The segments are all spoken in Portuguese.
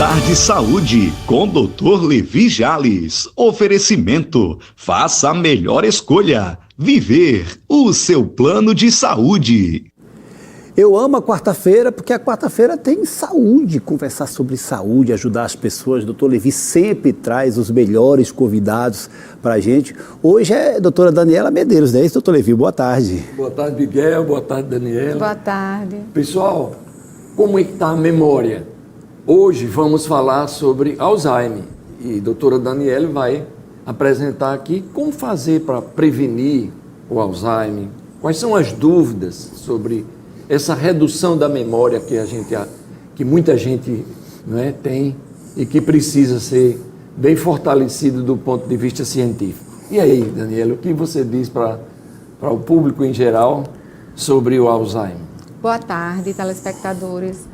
Tarde Saúde, com Dr. Levi Jales. Oferecimento, faça a melhor escolha. Viver o seu plano de saúde. Eu amo a quarta-feira porque a quarta-feira tem saúde, conversar sobre saúde, ajudar as pessoas. Dr. Levi sempre traz os melhores convidados para a gente. Hoje é a doutora Daniela Medeiros, não é isso, doutor Levi? Boa tarde. Boa tarde, Miguel. Boa tarde, Daniela. Boa tarde. Pessoal, como é que está a memória? Hoje vamos falar sobre Alzheimer e a doutora Daniela vai apresentar aqui como fazer para prevenir o Alzheimer, quais são as dúvidas sobre essa redução da memória que muita gente, não é, tem e que precisa ser bem fortalecido do ponto de vista científico. E aí, Daniela, o que você diz para o público em geral sobre o Alzheimer? Boa tarde, telespectadores.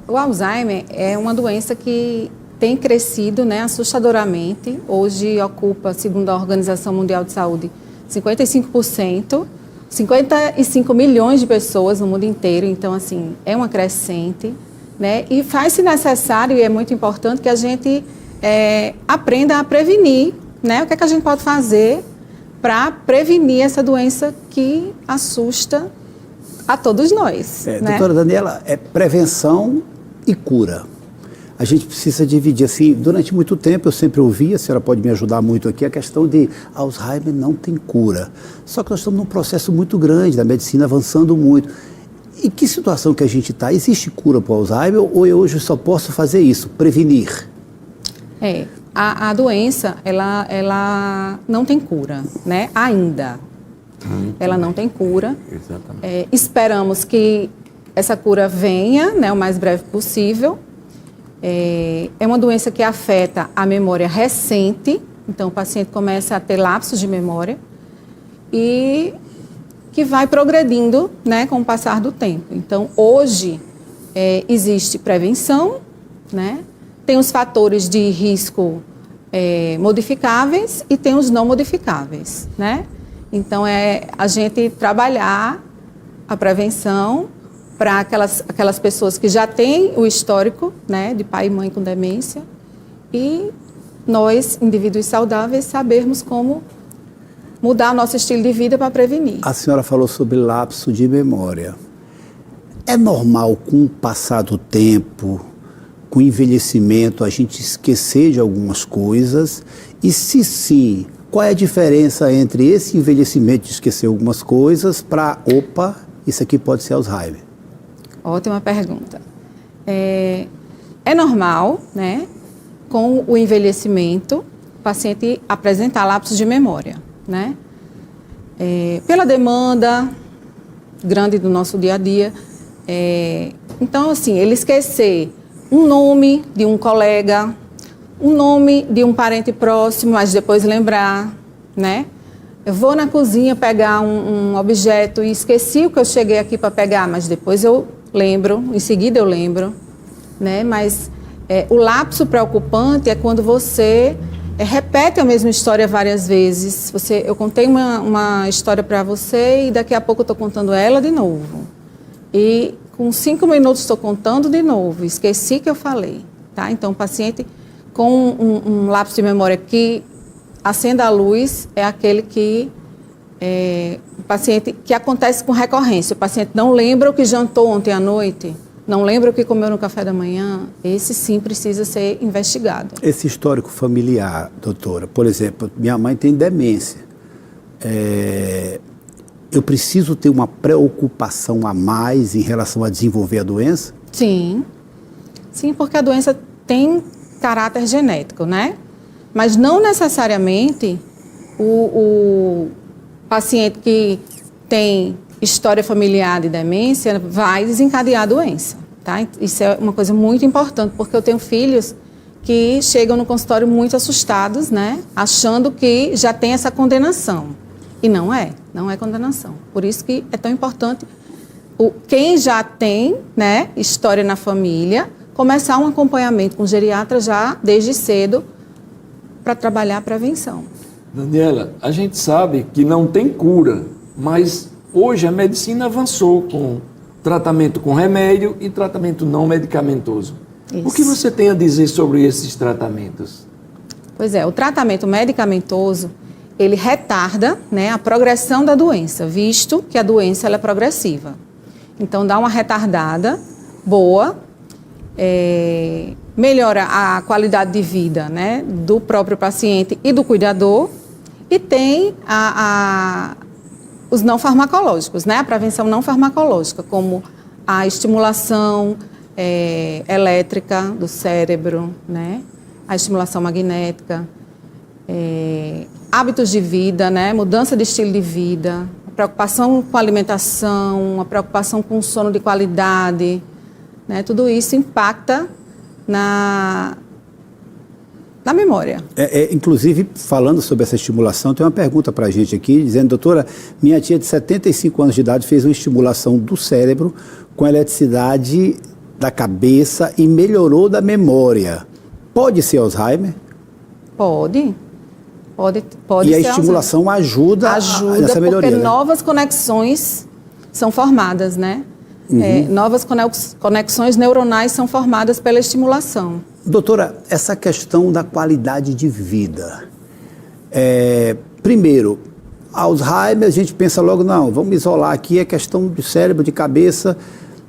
O Alzheimer é uma doença que tem crescido, né, assustadoramente. Hoje ocupa, segundo a Organização Mundial de Saúde, 55%, 55 milhões de pessoas no mundo inteiro. Então, assim, é uma crescente, né? E faz-se necessário, e é muito importante, que a gente aprenda a prevenir, né? O que é que a gente pode fazer para prevenir essa doença que assusta a todos nós. Né? Doutora Daniela, é prevenção e cura. A gente precisa dividir, assim, durante muito tempo eu sempre ouvi, a senhora pode me ajudar muito aqui, a questão de Alzheimer não tem cura. Só que nós estamos num processo muito grande, da medicina avançando muito. E que situação que a gente está? Existe cura para o Alzheimer ou eu hoje só posso fazer isso, prevenir? A doença, ela não tem cura, né? Ainda. Ela não tem cura. Exatamente. Esperamos que essa cura venha, né, o mais breve possível. É uma doença que afeta a memória recente, então o paciente começa a ter lapsos de memória e que vai progredindo, né, com o passar do tempo. Então, hoje, existe prevenção, né? Tem os fatores de risco modificáveis e tem os não modificáveis, né? Então, a gente trabalhar a prevenção para aquelas pessoas que já têm o histórico, né, de pai e mãe com demência, e nós, indivíduos saudáveis, sabermos como mudar nosso estilo de vida para prevenir. A senhora falou sobre lapso de memória. É normal, com o passar do tempo, com o envelhecimento, a gente esquecer de algumas coisas? E se sim, qual é a diferença entre esse envelhecimento de esquecer algumas coisas para, isso aqui pode ser Alzheimer? Ótima pergunta. É normal, né, com o envelhecimento, o paciente apresentar lapsos de memória, né? Pela demanda grande do nosso dia a dia. Então, assim, ele esquecer um nome de um colega, um nome de um parente próximo, mas depois lembrar, né? Eu vou na cozinha pegar um objeto e esqueci o que eu cheguei aqui para pegar, mas depois eu lembro, em seguida eu lembro, né? Mas o lapso preocupante é quando você repete a mesma história várias vezes. Eu contei uma história para você e daqui a pouco eu estou contando ela de novo. E com 5 minutos estou contando de novo, esqueci que eu falei, tá? Então o paciente com um lapso de memória que acenda a luz é aquele que o paciente que acontece com recorrência. O paciente não lembra o que jantou ontem à noite, não lembra o que comeu no café da manhã. Esse sim precisa ser investigado. Esse histórico familiar, doutora, por exemplo, minha mãe tem demência. Eu preciso ter uma preocupação a mais em relação a desenvolver a doença? Sim, porque a doença tem caráter genético, né? Mas não necessariamente o paciente que tem história familiar de demência vai desencadear a doença, tá? Isso é uma coisa muito importante, porque eu tenho filhos que chegam no consultório muito assustados, né? Achando que já tem essa condenação. E não é condenação. Por isso que é tão importante quem já tem, né, história na família, começar um acompanhamento com o geriatra já desde cedo para trabalhar a prevenção. Daniela, a gente sabe que não tem cura, mas hoje a medicina avançou com tratamento com remédio e tratamento não medicamentoso. O que você tem a dizer sobre esses tratamentos? Pois é, o tratamento medicamentoso, ele retarda, né, a progressão da doença, visto que a doença ela é progressiva. Então, dá uma retardada boa, melhora a qualidade de vida, né, do próprio paciente e do cuidador, e tem os não farmacológicos, né, a prevenção não farmacológica, como a estimulação elétrica do cérebro, né, a estimulação magnética, hábitos de vida, né, mudança de estilo de vida, a preocupação com a alimentação, a preocupação com o sono de qualidade, né, tudo isso impacta na memória. Inclusive, falando sobre essa estimulação, tem uma pergunta para a gente aqui, dizendo, doutora, minha tia de 75 anos de idade fez uma estimulação do cérebro com eletricidade da cabeça e melhorou da memória. Pode ser Alzheimer? Pode e a estimulação ajuda nessa melhoria, porque né? novas conexões são formadas, né? Novas conexões neuronais são formadas pela estimulação. Doutora, essa questão da qualidade de vida. Primeiro, Alzheimer, a gente pensa logo, não, vamos isolar aqui a questão do cérebro, de cabeça,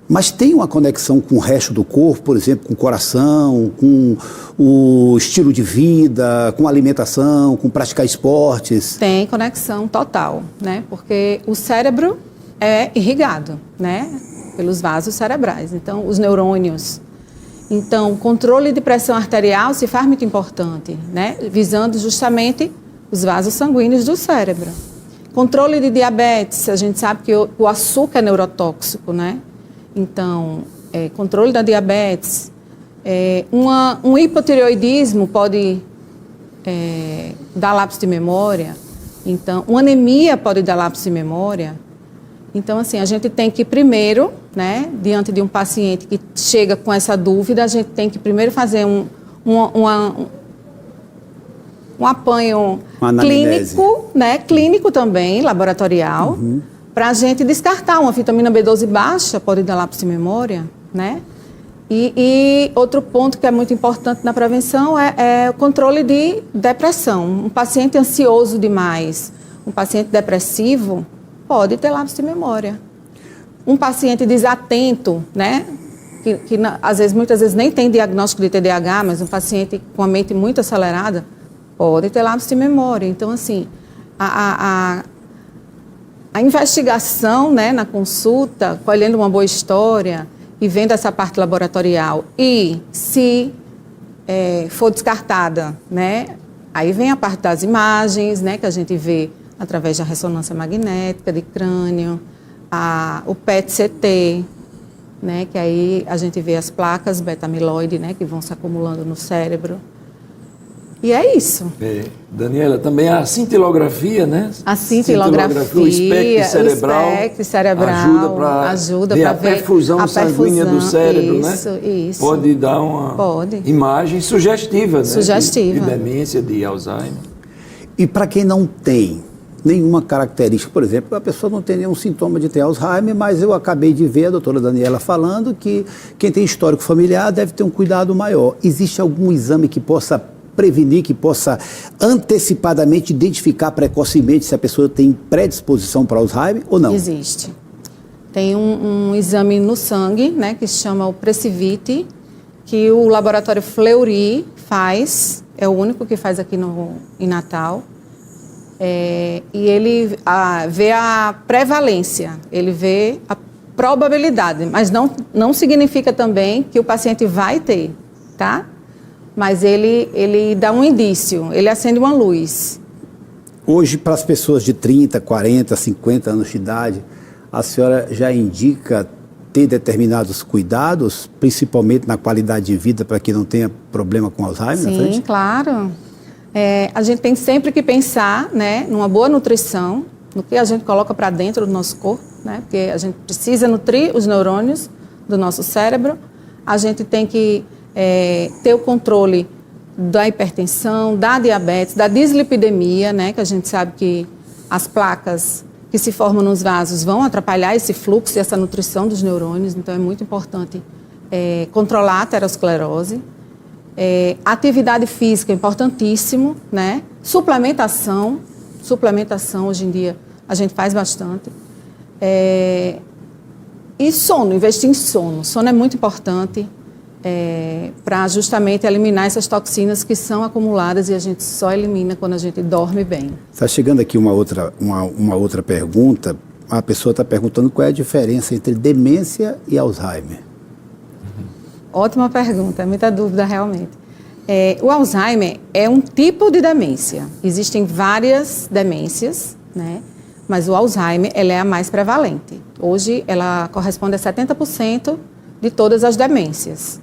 mas tem uma conexão com o resto do corpo, por exemplo, com o coração, com o estilo de vida, com a alimentação, com praticar esportes? Tem conexão total, né? Porque o cérebro é irrigado, né, pelos vasos cerebrais, então os neurônios. Então, o controle de pressão arterial se faz muito importante, né, visando justamente os vasos sanguíneos do cérebro. Controle de diabetes, a gente sabe que o açúcar é neurotóxico, né? Então, controle da diabetes, um hipotireoidismo pode dar lapso de memória, então, uma anemia pode dar lapso de memória. Então, assim, a gente tem que primeiro, né, diante de um paciente que chega com essa dúvida, a gente tem que primeiro fazer um apanho clínico, né, clínico também, laboratorial, para a gente descartar uma vitamina B12 baixa, pode dar lapso de memória, né? E outro ponto que é muito importante na prevenção é o controle de depressão. Um paciente ansioso demais, um paciente depressivo, pode ter lapso de memória. Um paciente desatento, né? Que muitas vezes nem tem diagnóstico de TDAH, mas um paciente com a mente muito acelerada, pode ter lapso de memória. Então, assim, a investigação, né, na consulta, colhendo uma boa história e vendo essa parte laboratorial, e se for descartada, né, aí vem a parte das imagens, né, que a gente vê através da ressonância magnética de crânio, o PET-CT, né, que aí a gente vê as placas beta-amiloide, né, que vão se acumulando no cérebro. E é isso. Daniela, também a cintilografia, né? A cintilografia, o espectro cerebral ajuda para ver a perfusão sanguínea do cérebro, isso, né? Isso. Pode dar uma imagem sugestiva, né? Sugestiva. De demência, de Alzheimer. E para quem não tem nenhuma característica, por exemplo, a pessoa não tem nenhum sintoma de ter Alzheimer, mas eu acabei de ver a doutora Daniela falando que quem tem histórico familiar deve ter um cuidado maior. Existe algum exame que possa prevenir, que possa antecipadamente identificar precocemente se a pessoa tem predisposição para Alzheimer ou não? Existe. Tem um exame no sangue, né, que se chama o Precivite, que o laboratório Fleury faz, é o único que faz aqui em Natal. E ele vê a prevalência, ele vê a probabilidade, mas não significa também que o paciente vai ter, tá? Mas ele dá um indício, ele acende uma luz. Hoje, para as pessoas de 30, 40, 50 anos de idade, a senhora já indica ter determinados cuidados, principalmente na qualidade de vida, para que não tenha problema com Alzheimer na frente? Sim, claro. A gente tem sempre que pensar, né, numa boa nutrição, no que a gente coloca para dentro do nosso corpo, né, porque a gente precisa nutrir os neurônios do nosso cérebro. A gente tem que ter o controle da hipertensão, da diabetes, da dislipidemia, né, que a gente sabe que as placas que se formam nos vasos vão atrapalhar esse fluxo e essa nutrição dos neurônios, então é muito importante controlar a aterosclerose. Atividade física, importantíssimo, né? Suplementação hoje em dia a gente faz bastante. E sono, investir em sono. Sono é muito importante para justamente eliminar essas toxinas que são acumuladas e a gente só elimina quando a gente dorme bem. Está chegando aqui uma outra pergunta. A pessoa está perguntando qual é a diferença entre demência e Alzheimer. Ótima pergunta, é muita dúvida realmente. O Alzheimer é um tipo de demência. Existem várias demências, né? Mas o Alzheimer ela é a mais prevalente. Hoje ela corresponde a 70% de todas as demências.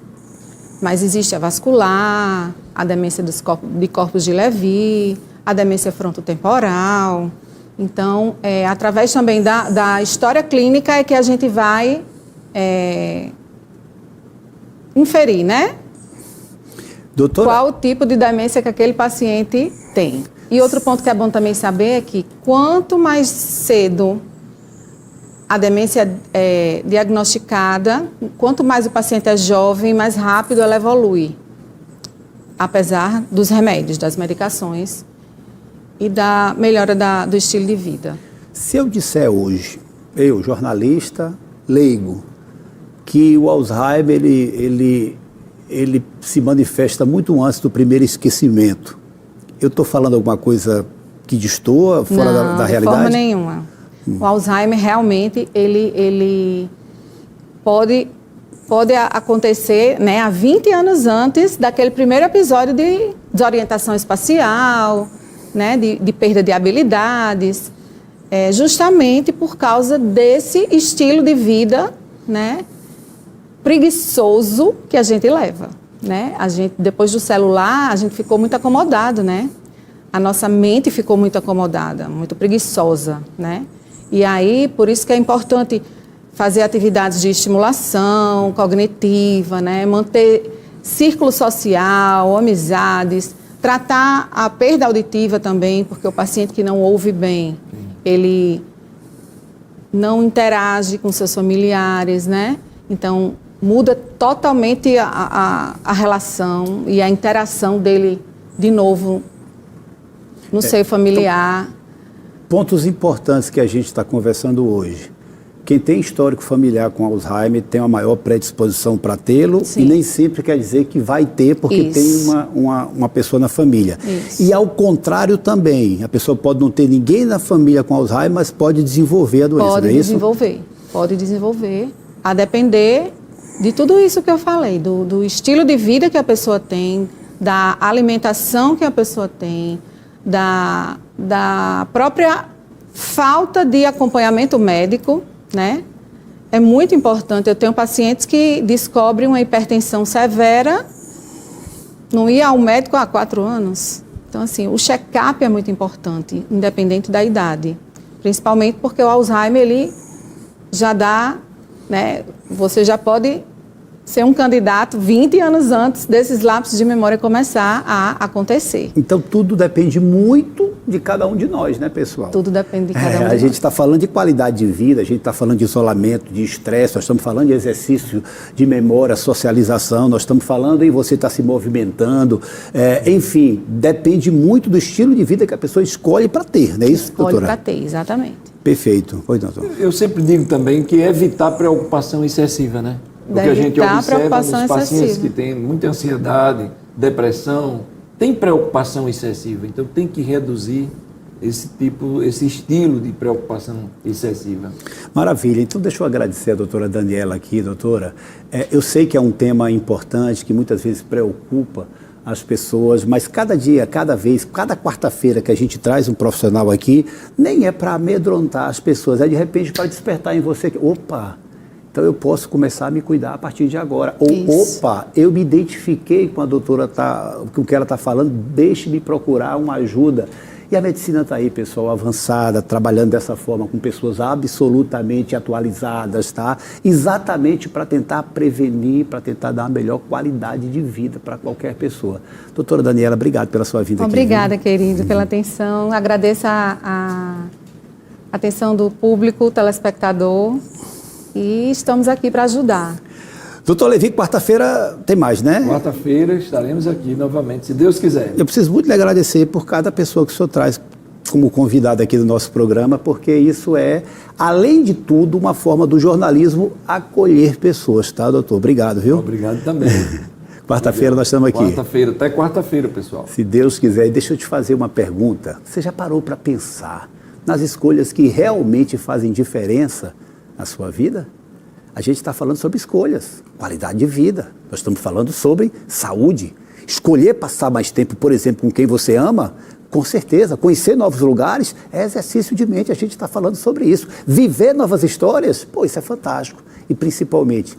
Mas existe a vascular, a demência de corpos de Levy, a demência frontotemporal. Então, através também da história clínica é que a gente vai inferir, né? Doutora... Qual o tipo de demência que aquele paciente tem. E outro ponto que é bom também saber é que quanto mais cedo a demência é diagnosticada, quanto mais o paciente é jovem, mais rápido ela evolui. Apesar dos remédios, das medicações e da melhora do estilo de vida. Se eu disser hoje, eu, jornalista, leigo, que o Alzheimer ele se manifesta muito antes do primeiro esquecimento, eu estou falando alguma coisa que destoa fora da realidade? Não, de forma nenhuma. O Alzheimer realmente ele pode acontecer, né, há 20 anos antes daquele primeiro episódio de desorientação espacial, né, de perda de habilidades, justamente por causa desse estilo de vida, né, preguiçoso que a gente leva, né? A gente, depois do celular, a gente ficou muito acomodado, né? A nossa mente ficou muito acomodada, muito preguiçosa, né? E aí, por isso que é importante fazer atividades de estimulação cognitiva, né? Manter círculo social, amizades, tratar a perda auditiva também, porque o paciente que não ouve bem, ele não interage com seus familiares, né? Então, muda totalmente a relação e a interação dele, de novo, no seio familiar. Então, pontos importantes que a gente está conversando hoje. Quem tem histórico familiar com Alzheimer tem uma maior predisposição para tê-lo e nem sempre quer dizer que vai ter porque tem uma pessoa na família. Isso. E ao contrário também, a pessoa pode não ter ninguém na família com Alzheimer, mas pode desenvolver a doença, não é isso? Pode desenvolver, a depender de tudo isso que eu falei, do estilo de vida que a pessoa tem, da alimentação que a pessoa tem, da própria falta de acompanhamento médico, né? É muito importante. Eu tenho pacientes que descobrem uma hipertensão severa, não ia ao médico há 4 anos. Então, assim, o check-up é muito importante, independente da idade. Principalmente porque o Alzheimer, ele já dá, né? Você já pode ser um candidato 20 anos antes desses lapsos de memória começar a acontecer. Então, tudo depende muito de cada um de nós, né, pessoal? Tudo depende de cada um de nós. A gente está falando de qualidade de vida, a gente está falando de isolamento, de estresse, nós estamos falando de exercício de memória, socialização, nós estamos falando em você estar se movimentando, enfim, depende muito do estilo de vida que a pessoa escolhe para ter, não é isso, doutora? Escolhe para ter, exatamente. Perfeito. Oi, doutor. Eu sempre digo também que evitar preocupação excessiva, né? Porque a gente observa nos pacientes que têm muita ansiedade, depressão, tem preocupação excessiva. Então tem que reduzir esse estilo de preocupação excessiva. Maravilha. Então deixa eu agradecer a doutora Daniela aqui, doutora. Eu sei que é um tema importante, que muitas vezes preocupa as pessoas, mas cada dia, cada vez, cada quarta-feira que a gente traz um profissional aqui, nem é para amedrontar as pessoas, é de repente para despertar em você que, opa, então eu posso começar a me cuidar a partir de agora. Ou, opa, eu me identifiquei com a doutora, com o que ela está falando, deixe-me procurar uma ajuda. E a medicina está aí, pessoal, avançada, trabalhando dessa forma, com pessoas absolutamente atualizadas, tá? Exatamente para tentar prevenir, para tentar dar uma melhor qualidade de vida para qualquer pessoa. Doutora Daniela, obrigado pela sua vinda aqui. Obrigada, querido, pela atenção. Agradeço a atenção do público, telespectador. E estamos aqui para ajudar. Doutor Levi, quarta-feira tem mais, né? Quarta-feira estaremos aqui novamente, se Deus quiser. Eu preciso muito lhe agradecer por cada pessoa que o senhor traz como convidado aqui do nosso programa, porque isso é, além de tudo, uma forma do jornalismo acolher pessoas, tá, doutor? Obrigado, viu? Obrigado também. Quarta-feira nós estamos aqui. Quarta-feira, até quarta-feira, pessoal. Se Deus quiser, deixa eu te fazer uma pergunta. Você já parou para pensar nas escolhas que realmente fazem diferença na sua vida? A gente está falando sobre escolhas, qualidade de vida. Nós estamos falando sobre saúde. Escolher passar mais tempo, por exemplo, com quem você ama, com certeza. Conhecer novos lugares é exercício de mente. A gente está falando sobre isso. Viver novas histórias, pô, isso é fantástico. E principalmente,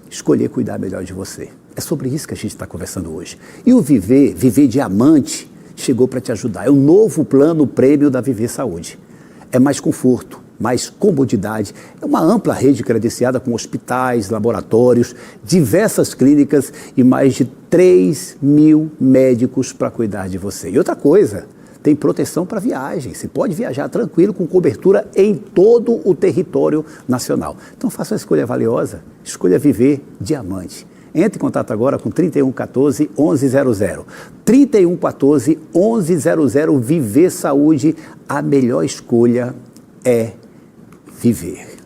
escolher cuidar melhor de você. É sobre isso que a gente está conversando hoje. E o Viver Diamante, chegou para te ajudar. É o novo plano prêmio da Viver Saúde. É mais conforto, mais comodidade. É uma ampla rede credenciada com hospitais, laboratórios, diversas clínicas e mais de 3.000 médicos para cuidar de você. E outra coisa, tem proteção para viagem. Você pode viajar tranquilo com cobertura em todo o território nacional. Então faça uma escolha valiosa. Escolha Viver Diamante. Entre em contato agora com 3114 1100. 3114 1100. Viver Saúde. A melhor escolha é viver.